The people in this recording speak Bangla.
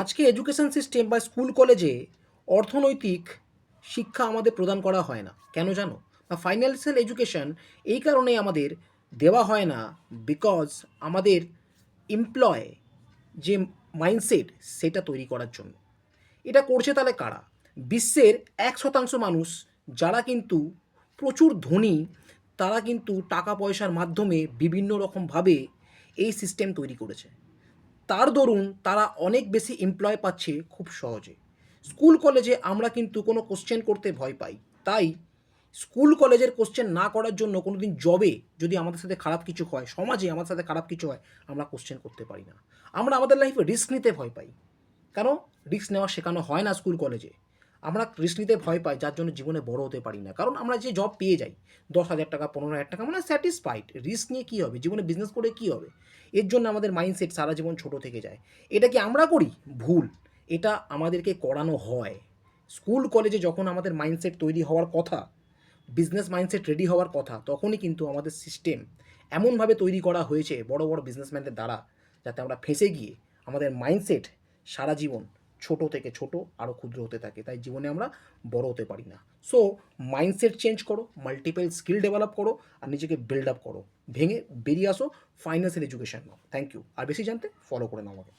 আজকে এডুকেশন সিস্টেম বা স্কুল কলেজে অর্থনৈতিক শিক্ষা আমাদের প্রদান করা হয় না, কেন জানো? বা ফাইন্যান্সিয়াল এডুকেশন এই কারণেই আমাদের দেওয়া হয় না, বিকজ আমাদের এমপ্লয় যে মাইন্ডসেট সেটা তৈরি করার জন্য। এটা করছে তাহলে কারা? বিশ্বের 1% মানুষ যারা কিন্তু প্রচুর ধনী, তারা কিন্তু টাকা পয়সার মাধ্যমে বিভিন্ন রকমভাবে এই সিস্টেম তৈরি করেছে। তার দরুন তারা অনেক বেশি এমপ্লয় পাচ্ছে খুব সহজে। স্কুল কলেজে আমরা কিন্তু কোনো কোশ্চেন করতে ভয় পাই। তাই স্কুল কলেজের কোশ্চেন না করার জন্য কোনো দিন জবে যদি আমাদের সাথে খারাপ কিছু হয়, সমাজে আমাদের সাথে খারাপ কিছু হয়, আমরা কোশ্চেন করতে পারি না। আমরা আমাদের লাইফে রিস্ক নিতে ভয় পাই। কেন? রিস্ক নেওয়া শেখানো হয় না স্কুল কলেজে। আমরা রিস্ক নিতে ভয় পাই, যার জন্য জীবনে বড় হতে পারি না। কারণ আমরা যে জব পেয়ে যাই 10,000 টাকা, 15,000 টাকা, মানে স্যাটিসফাইড। রিস্ক নিয়ে কী হবে? জীবনে বিজনেস করে কী হবে? এর জন্য আমাদের মাইন্ডসেট সারা জীবন ছোট থেকে যায়। এটা কি আমরা করি? ভুল। এটা আমাদেরকে করানো হয়। স্কুল কলেজে যখন আমাদের মাইন্ডসেট তৈরি হওয়ার কথা, বিজনেস মাইন্ডসেট রেডি হওয়ার কথা, তখনই কিন্তু আমাদের সিস্টেম এমনভাবে তৈরি করা হয়েছে বড় বড় বিজনেসম্যানদের দ্বারা, যাতে আমরা ফেঁসে গিয়ে আমাদের মাইন্ডসেট সারা জীবন ছোট থেকে ছোট আরও ক্ষুদ্র হতে থাকে। তাই জীবনে আমরা বড় হতে পারি না। সো মাইন্ডসেট চেঞ্জ করো, মাল্টিপল স্কিল ডেভেলপ করো, আর নিজেকে বিল্ড আপ করো। ভেঙে বেরিয়ে আসো, ফাইন্যান্সিয়াল এডুকেশন নাও। Thank you. আর বেশি জানতে ফলো করে নাও আমাকে।